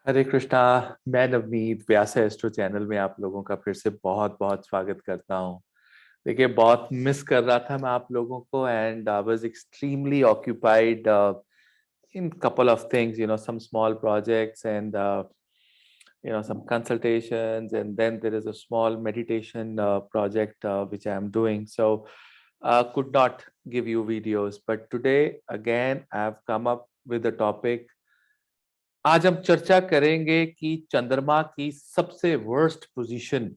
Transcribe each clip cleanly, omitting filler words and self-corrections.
हरे कृष्णा। मैं Navneet Vyasa astro channel में आप लोगों का फिर से बहुत बहुत स्वागत करता हूँ। देखिए, बहुत मिस कर रहा था मैं आप लोगों को and I was extremely occupied in couple of things, some small projects and some consultations, and then there is a small meditation project which I am doing. So could not give you videos, but today again I have come up with a topic. आज हम चर्चा करेंगे कि चंद्रमा की सबसे worst position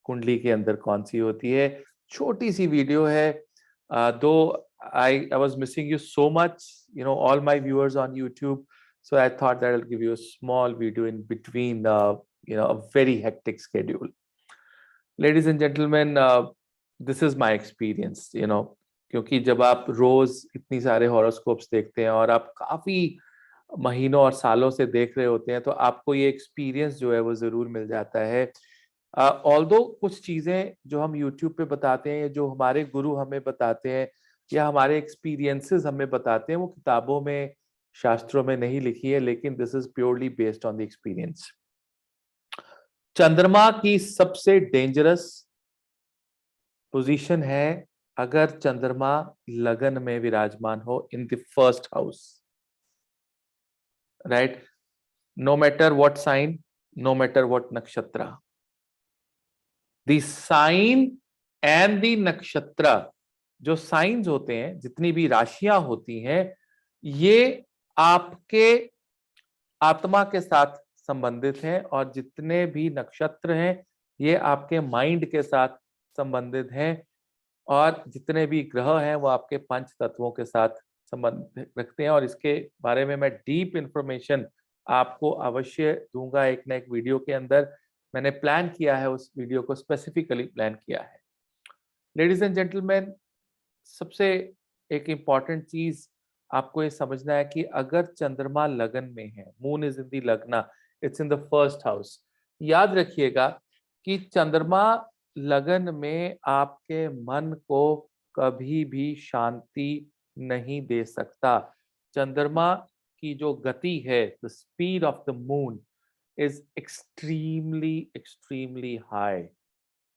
कुंडली के अंदर कौन सी होती है। छोटी सी वीडियो है, दो I was missing you so much, all my viewers on YouTube, so I thought that I'll give you a small video in between a very hectic schedule. Ladies and gentlemen, this is my experience, क्योंकि जब आप रोज इतनी सारे horoscopes देखते हैं और आप काफी महीनों और सालों से देख रहे होते हैं, तो आपको ये एक्सपीरियंस जो है वो जरूर मिल जाता है। ऑल्दो कुछ चीजें जो हम यूट्यूब पे बताते हैं, जो हमारे गुरु हमें बताते हैं या हमारे एक्सपीरियंसेस हमें बताते हैं, वो किताबों में शास्त्रों में नहीं लिखी है, लेकिन this is purely based on the experience. चंद्रमा की सबसे डेंजरस पोजीशन है अगर चंद्रमा लगन में विराजमान हो in the first house, right? No matter what sign, no matter what nakshatra. The sign and the nakshatra, जो साइंस होते हैं, जितनी भी राशियां होती हैं, ये आपके आत्मा के साथ संबंधित हैं, और जितने भी नक्षत्र हैं ये आपके माइंड के साथ संबंधित हैं, और जितने भी ग्रह हैं वो आपके पंच तत्वों के साथ संबंध रखते हैं। और इसके बारे में मैं डीप इंफॉर्मेशन आपको अवश्य दूंगा एक ना एक वीडियो के अंदर। मैंने प्लान किया है, उस वीडियो को स्पेसिफिकली प्लान किया है। लेडीज एंड जेंटलमैन, सबसे एक इम्पॉर्टेंट चीज आपको ये समझना है कि अगर चंद्रमा लगन में है, मून इज इन दी लगना, it's in the first house. याद रखिएगा कि चंद्रमा लगन में आपके मन को कभी भी शांति नहीं दे सकता। चंद्रमा की जो गति है, the speed of the moon is extremely extremely high,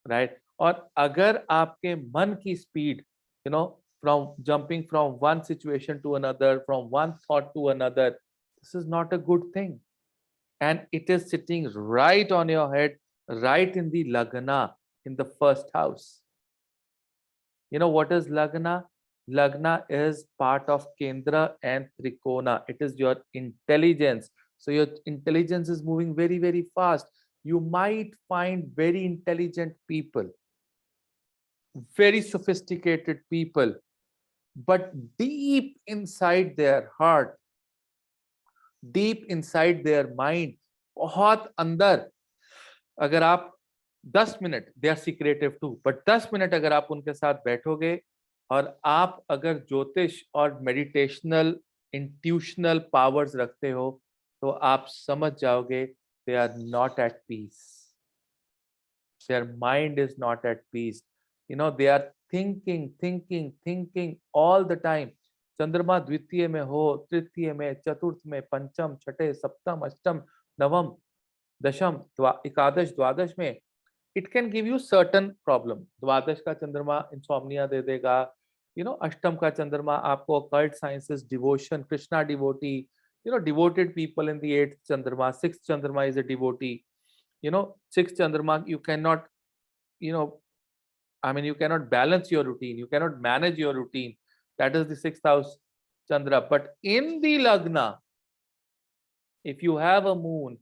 right? और अगर आपके मन की speed, from jumping from one situation to another, from one thought to another, this is not a good thing, and it is sitting right on your head, right in the lagna, in the first house. You know what is lagna? Lagna is part of kendra and trikona. It is your intelligence. So your intelligence is moving very very fast. You might find very intelligent people, very sophisticated people, but deep inside their heart, deep inside their mind, बहुत अंदर, अगर आप 10 minute, they are secretive too, but 10 minute अगर आप उनके साथ बैठोगे और आप अगर ज्योतिष और मेडिटेशनल इंट्यूशनल पावर्स रखते हो, तो आप समझ जाओगे they are not at peace, their mind is not at peace, they are thinking thinking thinking all the time. चंद्रमा द्वितीय में हो, तृतीय में, चतुर्थ में, पंचम, छठे, सप्तम, अष्टम, नवम, दशम, एकादश, द्वादश में, it can give you certain problem. द्वादश का चंद्रमा इंसोम्निया दे देगा, अष्टम का चंद्रमा आपको occult sciences, devotion, Krishna devotee, devoted people in the eighth चंद्रमा, सिक्स्थ चंद्रमा is a devotee, sixth chandrama, you cannot, you know you cannot balance your routine, you cannot manage your routine. That is the sixth house chandra. But in the lagna, if you have a moon,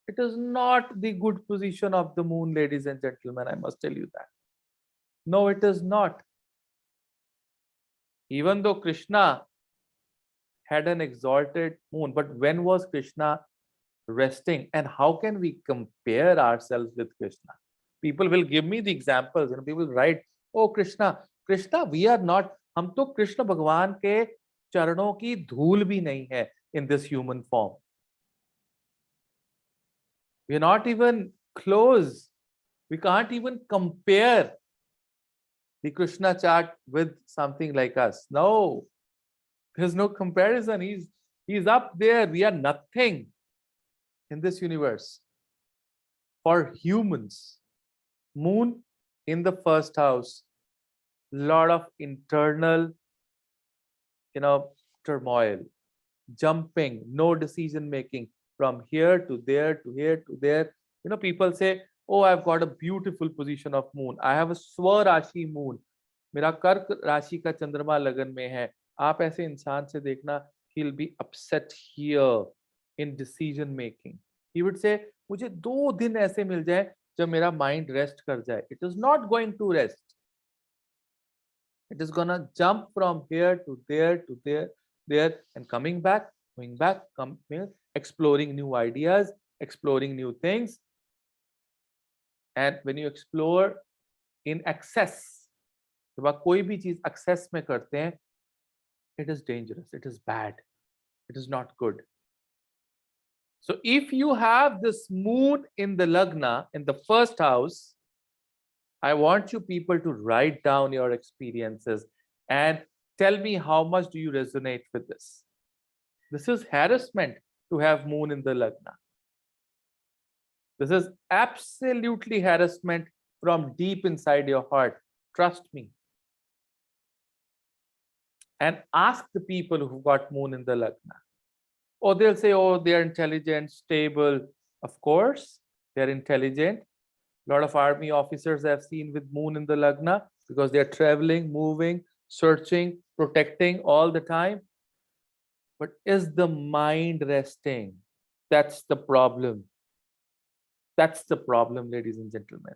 it is not the good position of the moon, ladies and gentlemen, I must tell you that. No, it is not. Even though Krishna had an exalted moon, but when was Krishna resting? And how can we compare ourselves with Krishna? People will give me the examples, people write, oh Krishna, we are not, हम तो कृष्ण भगवान के चरणों की धूल भी नहीं है in this human form. We are not even close. We can't even compare the Krishna chart with something like us. No, there's no comparison. He's up there. We are nothing. in this universe. For humans, moon in the first house, lot of internal, you know, turmoil, jumping, no decision making from here to there to here to there. You know, people say, oh, I've got a beautiful position of moon, I have a स्वराशि moon, मेरा कर्क राशि का चंद्रमा लगन में है. आप ऐसे इंसान से देखना, he'll be upset here in decision making. He would say, मुझे 2 दिन ऐसे मिल जाए जब मेरा माइंड रेस्ट कर जाए. It is not going to rest. It is gonna jump from here to there to there, and coming back, going back, exploring new ideas, exploring new things. And when you explore in excess, जब आप कोई भी चीज excess में करते हैं, it is dangerous, it is bad, it is not good. So if you have this moon in the lagna, in the first house, I want you people to write down your experiences and tell me how much do you resonate with this. This is harassment to have moon in the lagna. This is absolutely harassment from deep inside your heart. Trust me. And ask the people who got moon in the lagna. Or they'll say, oh, they're intelligent, stable. Of course, they're intelligent. A lot of army officers I've seen with moon in the lagna because they're traveling, moving, searching, protecting all the time. But is the mind resting? That's the problem. That's the problem, ladies and gentlemen.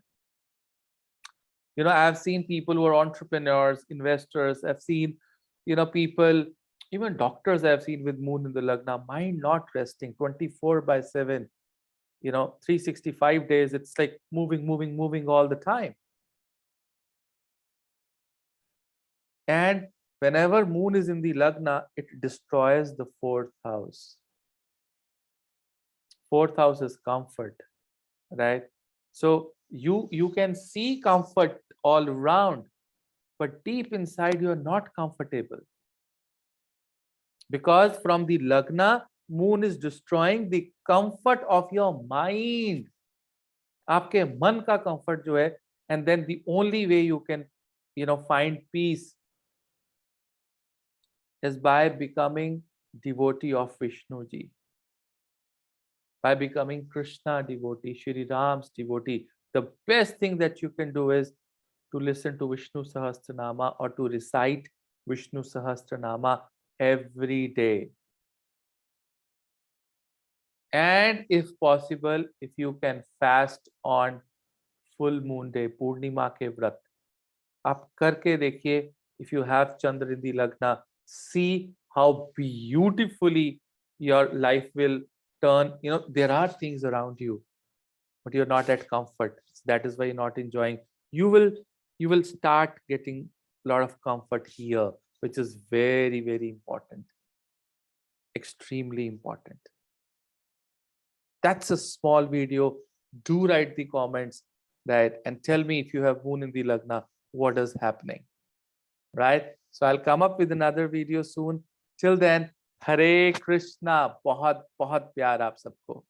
You know, I've seen people who are entrepreneurs, investors. I've seen, you know, people, even doctors I've seen with moon in the lagna, mind not resting 24/7. You know, 365 days, it's like moving all the time. And whenever moon is in the lagna, it destroys the fourth house. Fourth house is comfort, right? So you can see comfort all around, but deep inside you're not comfortable. Because from the lagna, moon is destroying the comfort of your mind. आपके मन का comfort जो है, and then the only way you can, you know, find peace is by becoming devotee of Vishnu ji, by becoming Krishna devotee, Shri Ram's devotee. The best thing that you can do is to listen to Vishnu Sahasranama or to recite Vishnu Sahasranama every day. And if possible, if you can fast on full moon day, Purnima ke vrat, आप करके देखिए. If you have Chandra in the lagna, see how beautifully your life will turn. You know, there are things around you, but you're not at comfort. That is why you're not enjoying. You will start getting a lot of comfort here, which is very, very important. Extremely important. That's a small video. Do write the comments that and tell me if you have moon in the lagna, what is happening, right? So I'll come up with another video soon. Till then, Hare Krishna. बहुत बहुत प्यार आप सबको.